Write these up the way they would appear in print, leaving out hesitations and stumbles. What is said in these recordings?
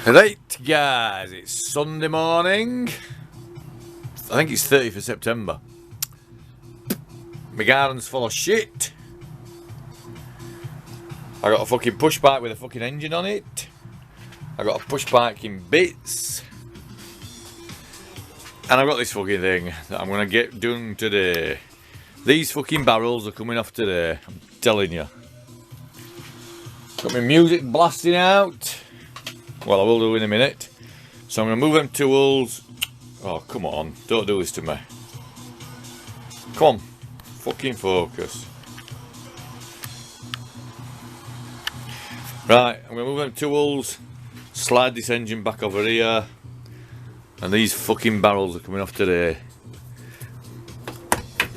Right guys, it's Sunday morning. I think it's 30th of September. My garden's full of shit. I got a fucking push bike with a fucking engine on it. I got a push bike in bits. And I've got this fucking thing that I'm gonna get done today. These fucking barrels are coming off today, I'm telling you. Got my music blasting out. Well, I will do in a minute. So I'm going to move them tools. Oh, come on. Don't do this to me. Come on. Fucking focus. Right, I'm going to move them tools. Slide this engine back over here. And these fucking barrels are coming off today.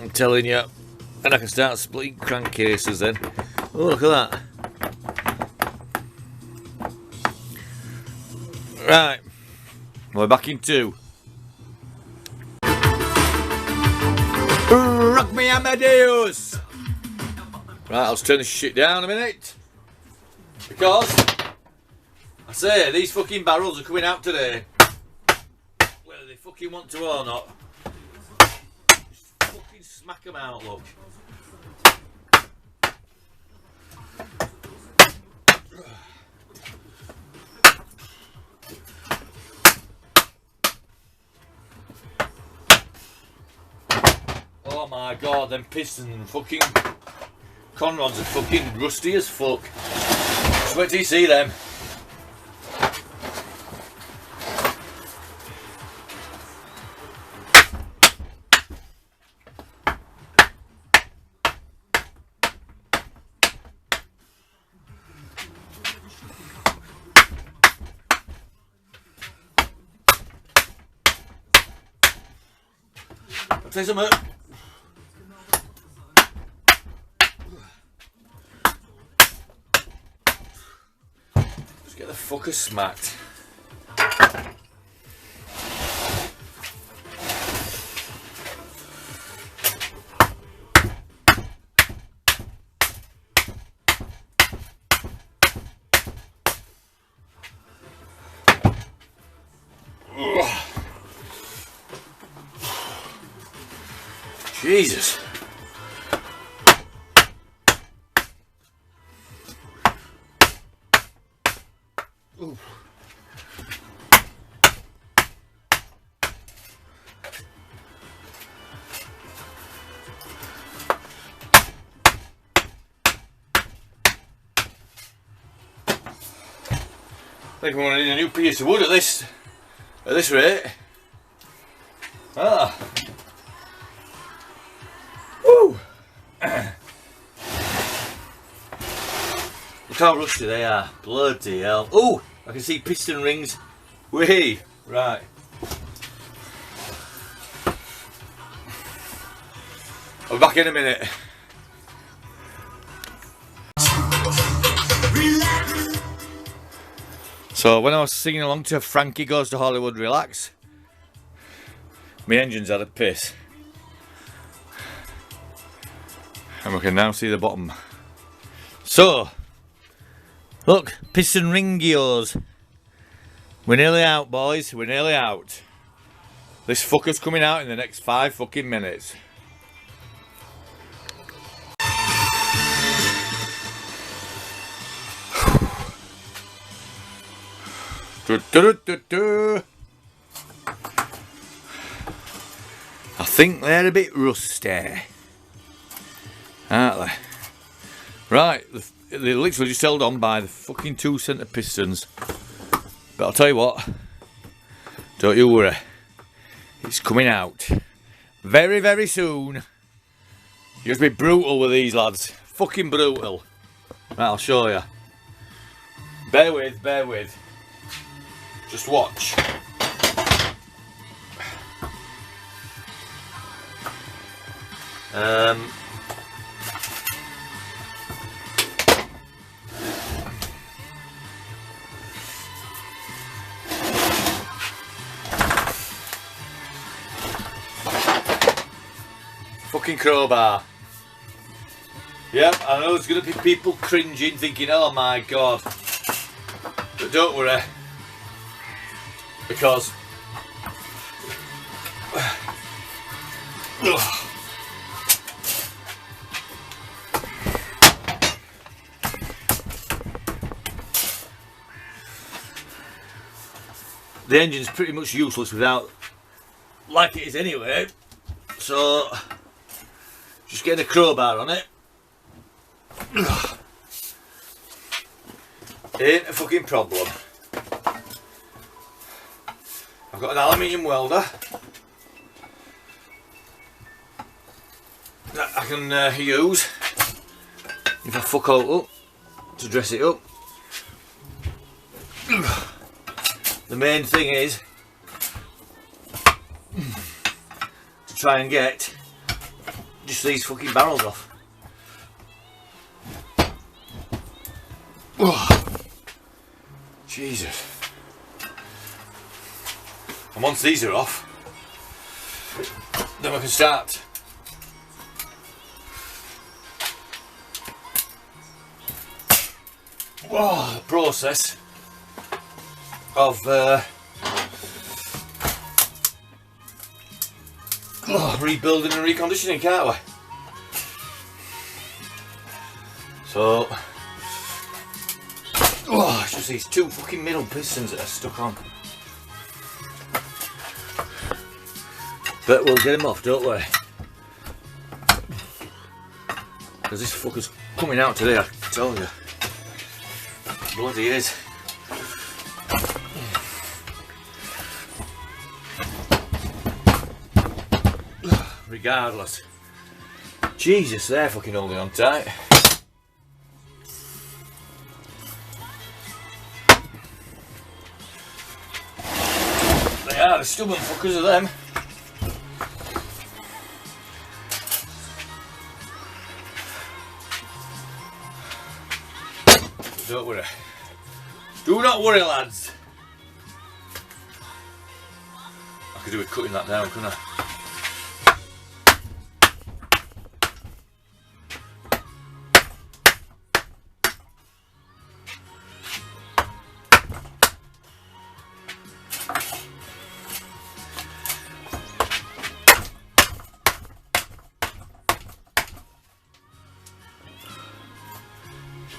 I'm telling you. And I can start splitting crankcases then. Oh, look at that. Right, we're back in two. Rock me Amadeus! Right, I'll turn this shit down a minute. Because, I say, these fucking barrels are coming out today. Whether they fucking want to or not. Just fucking smack them out, look. Oh my god, them pistons and fucking conrods are fucking rusty as fuck. Just wait till you see them. I'll tell you something. Get the fucker smacked. Jesus. Ooh. I think we're going to need a new piece of wood at this rate. Ah. Woo. Look how rusty they are. Bloody hell. Oh, I can see piston rings. Whee! Right. I'll be back in a minute. So when I was singing along to Frankie Goes to Hollywood Relax, my engine's had a piss. And we can now see the bottom. So, look, piston ringios. We're nearly out, boys. We're nearly out. This fucker's coming out in the next 5 fucking minutes. I think they're a bit rusty, aren't they? Right, they literally just held on by the fucking 2 centre pistons. But I'll tell you what, don't you worry, it's coming out very, very soon. You just be brutal with these lads, fucking brutal. Right, I'll show you. Bear with. Just watch. Fucking crowbar. Yep, I know there's going to be people cringing thinking, oh my god. But don't worry, because the engine's pretty much useless without, like it is anyway, so just getting a crowbar on it ain't a fucking problem. I've got an aluminium welder that I can use if I fuck all up to dress it up. The main thing is to try and get just these fucking barrels off. Oh, Jesus. And once these are off, then we can start the process of rebuilding and reconditioning, can't we? So, it's just these two fucking middle pistons that are stuck on. But we'll get them off, don't we? Because this fucker's coming out today, I tell you. Bloody is. Regardless. Jesus, they're fucking holding on tight. They are the stubborn fuckers of them. Don't worry. Do not worry, lads. I could do with cutting that down, couldn't I?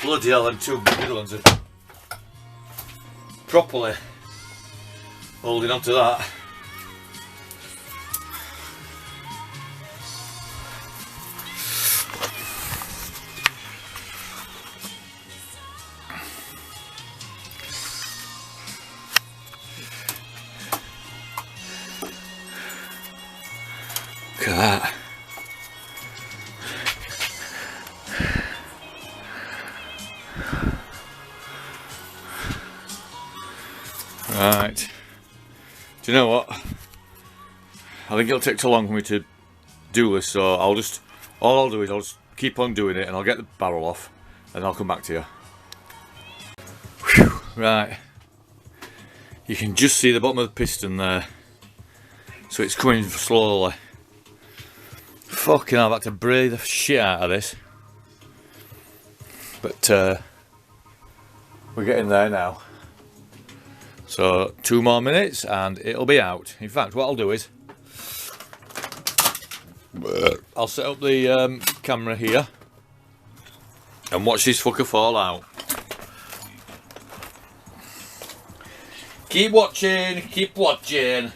Bloody hell, them two middle ones are properly holding on to that. Look at that. Right, do you know what? I think it'll take too long for me to do this, so all I'll do is I'll just keep on doing it and I'll get the barrel off and I'll come back to you. Whew. Right, you can just see the bottom of the piston there, so it's coming slowly. Fucking hell, I've had to breathe the shit out of this, but we're getting there now. So 2 more minutes and it'll be out. In fact, what I'll do is I'll set up the camera here and watch this fucker fall out. Keep watching, keep watching.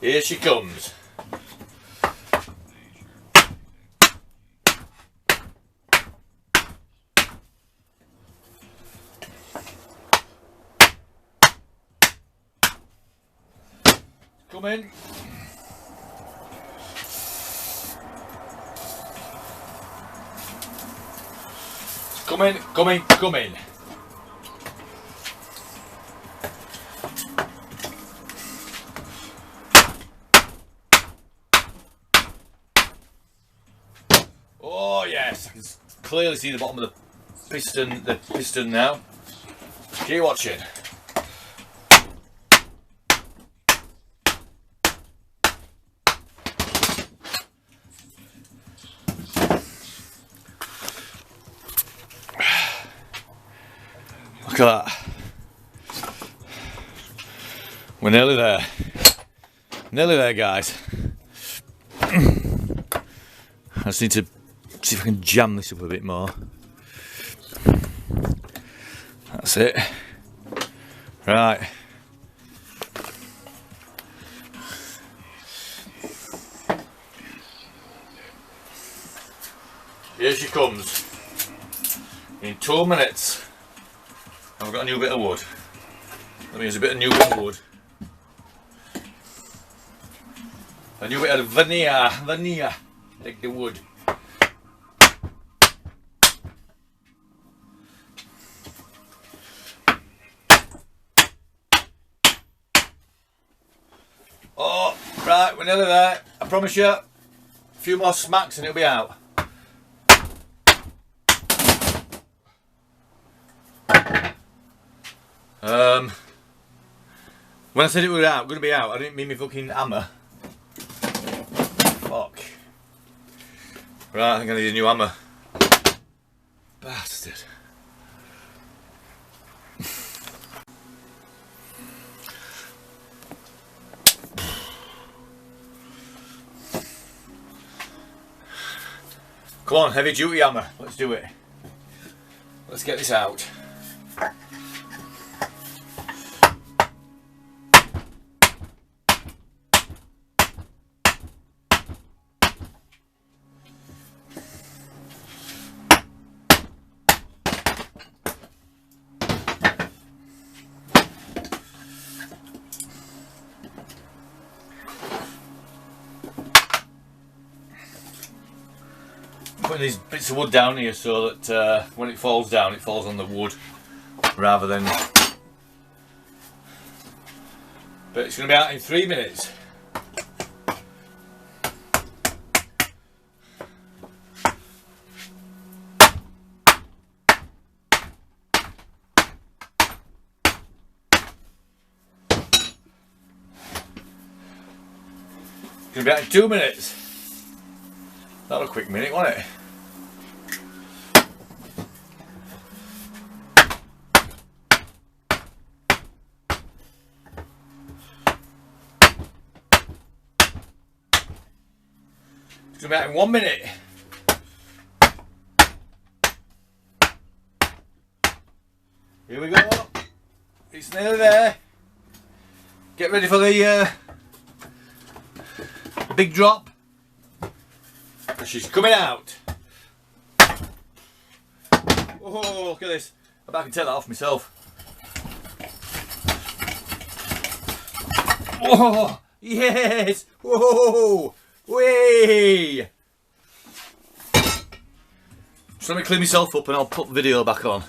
Here she comes. Come in. Come in, come in, come in. Oh yes, I can clearly see the bottom of the piston now. Keep watching. Look at that. We're nearly there. Nearly there, guys. I just need to see if I can jam this up a bit more. That's it. Right. Here she comes. In 2 minutes. I've got a new bit of wood. Let me use a bit of new bit of wood. A new bit of veneer. Take the wood. Oh, right, we're nearly there. I promise you, a few more smacks and it'll be out. When I said it was out, going to be out, I didn't mean my fucking hammer. Fuck. Right, I think I need a new hammer. Bastard. Come on, heavy duty hammer. Let's do it. Let's get this out. Putting these bits of wood down here so that when it falls down, it falls on the wood rather than. But it's going to be out in 3 minutes. It's going to be out in 2 minutes. That was a quick minute, wasn't it? It's going to be out in 1 minute. Here we go. It's nearly there. Get ready for the big drop. She's coming out. Oh, look at this. I bet I can take that off myself. Oh, yes. Whoa. Whee. Just let me clean myself up and I'll put the video back on.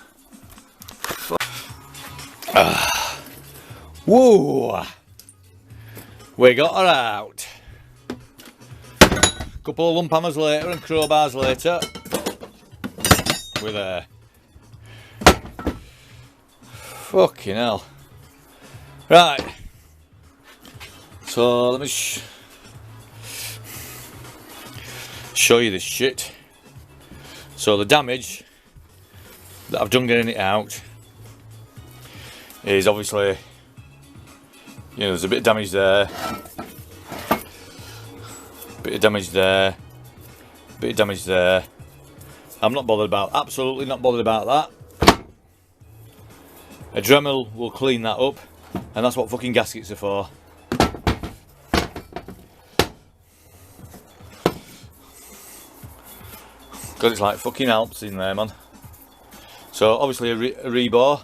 Whoa. We got her out. Couple of lump hammers later and crowbars later, we're there. Fucking hell. Right. So let me show you this shit. So the damage that I've done getting it out is obviously, you know, there's a bit of damage there. Bit of damage there, bit of damage there. I'm not bothered about, absolutely not bothered about that. A Dremel will clean that up, and that's what fucking gaskets are for. Because it's like fucking Alps in there, man. So obviously a rebar.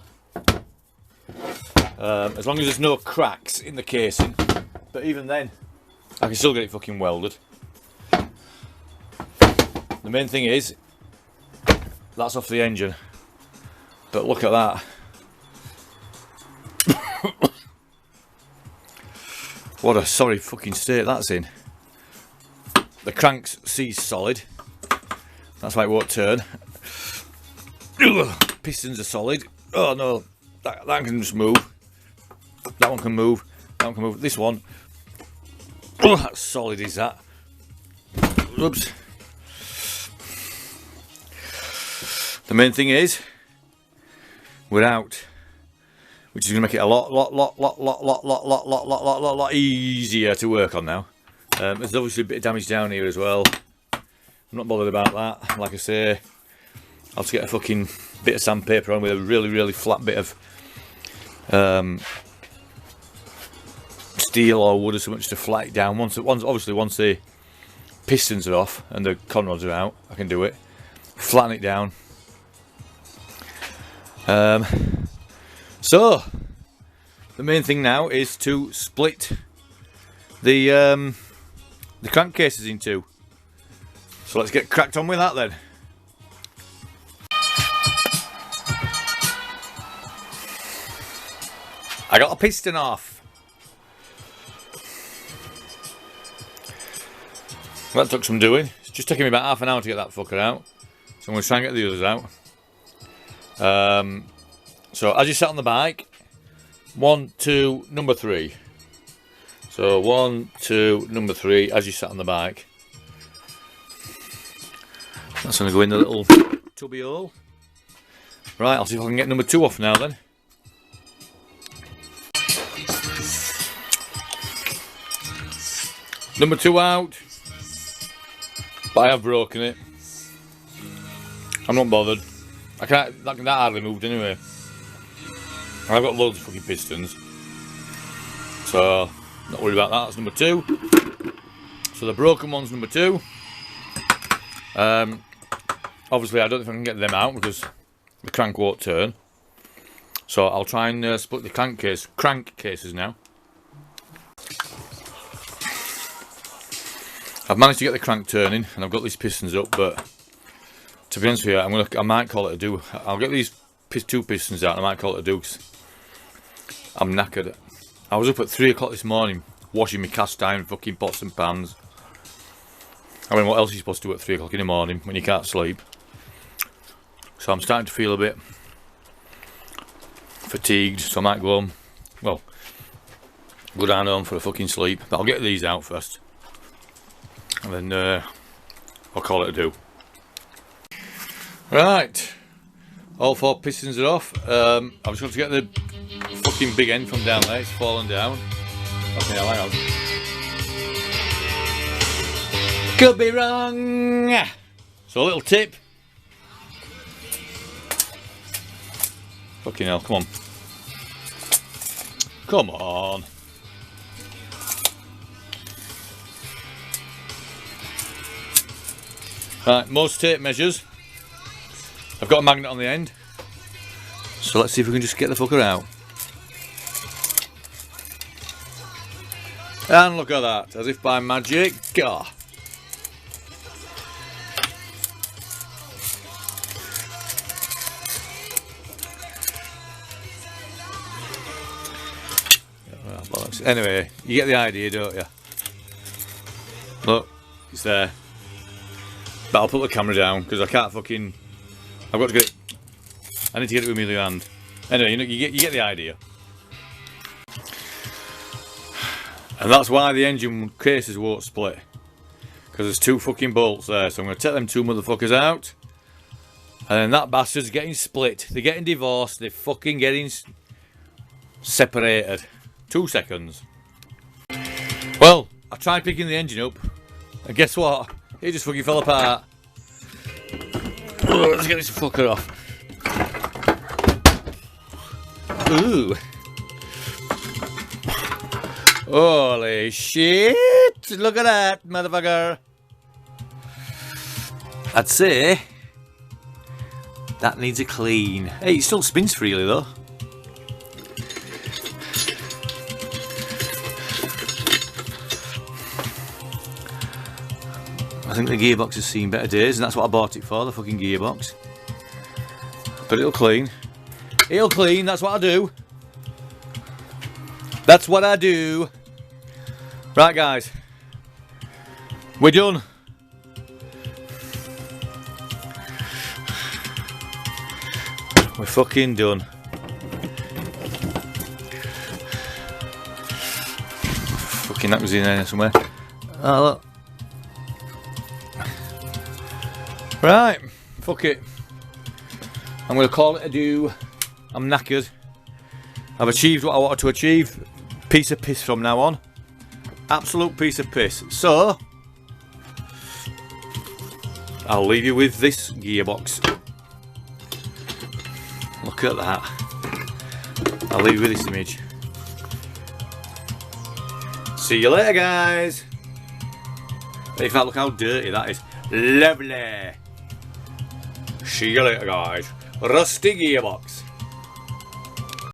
As long as there's no cracks in the casing, but even then, I can still get it fucking welded. The main thing is, that's off the engine. But look at that. What a sorry fucking state that's in. The crank's seized solid. That's why it won't turn. Pistons are solid. Oh no, that can just move. That one can move. That one can move. This one. Oh, that's solid, is that? Oops. The main thing is, we're out. which is going to make it a lot easier to work on now. There's obviously a bit of damage down here as well. I'm not bothered about that. Like I say, I'll just get a fucking bit of sandpaper on with a really flat bit of steel or wood or something just to flat it down. Once the pistons are off and the conrods are out, I can do it. Flatten it down. So the main thing now is to split the crankcases in two. So let's get cracked on with that then. I got a piston off. That took some doing. It's just taking me about half an hour to get that fucker out. So I'm going to try and get the others out. So as you sat on the bike, 1, 2, number 3. So 1, 2, number 3 as you sat on the bike. That's going to go in the little tubby hole. Right, I'll see if I can get number 2 off now then. Number 2 out. But I have broken it. I'm not bothered. I can't. That hardly moved anyway. I've got loads of fucking pistons, so not worried about that. That's number 2. So the broken one's number 2. Obviously, I don't think I can get them out because the crank won't turn. So I'll try and split the crankcases now. I've managed to get the crank turning and I've got these pistons up, but to be honest with you, I might call it a do. I'll get these 2 pistons out and I might call it a do. I'm knackered. I was up at 3 o'clock this morning washing my cast iron fucking pots and pans. I mean, what else are you supposed to do at 3 o'clock in the morning when you can't sleep? So I'm starting to feel a bit fatigued, so I might go home. Well, go down home for a fucking sleep. But I'll get these out first. And then I'll call it a do. Right, all 4 pistons are off. I've just got to get the fucking big end from down there. It's fallen down. Okay, now hang on. Could be wrong. So a little tip. Fucking hell, come on. Come on. Right, most tape measures. I've got a magnet on the end. So let's see if we can just get the fucker out. And look at that, as if by magic. Oh. Anyway, you get the idea, don't you? Look, it's there. But I'll put the camera down because I can't fucking. I've got to get it. I need to get it with my other hand. Anyway, you get the idea. And that's why the engine cases won't split. Because there's 2 fucking bolts there. So I'm going to take them 2 motherfuckers out. And then that bastard's getting split. They're getting divorced. They're fucking getting separated. 2 seconds. Well, I tried picking the engine up. And guess what? It just fucking fell apart. Oh, let's get this fucker off. Ooh. Holy shit! Look at that, motherfucker. I'd say that needs a clean. Hey, it still spins freely though. I think the gearbox has seen better days, and that's what I bought it for, the fucking gearbox. But it'll clean. It'll clean, that's what I do. That's what I do. Right, guys. We're done. We're fucking done. Fucking that was in there somewhere. Oh, look. Right, fuck it. I'm going to call it a do. I'm knackered. I've achieved what I wanted to achieve. Piece of piss from now on. Absolute piece of piss. So, I'll leave you with this gearbox. Look at that. I'll leave you with this image. See you later, guys. In fact, look how dirty that is. Lovely. See you later, guys. Rusty gearbox.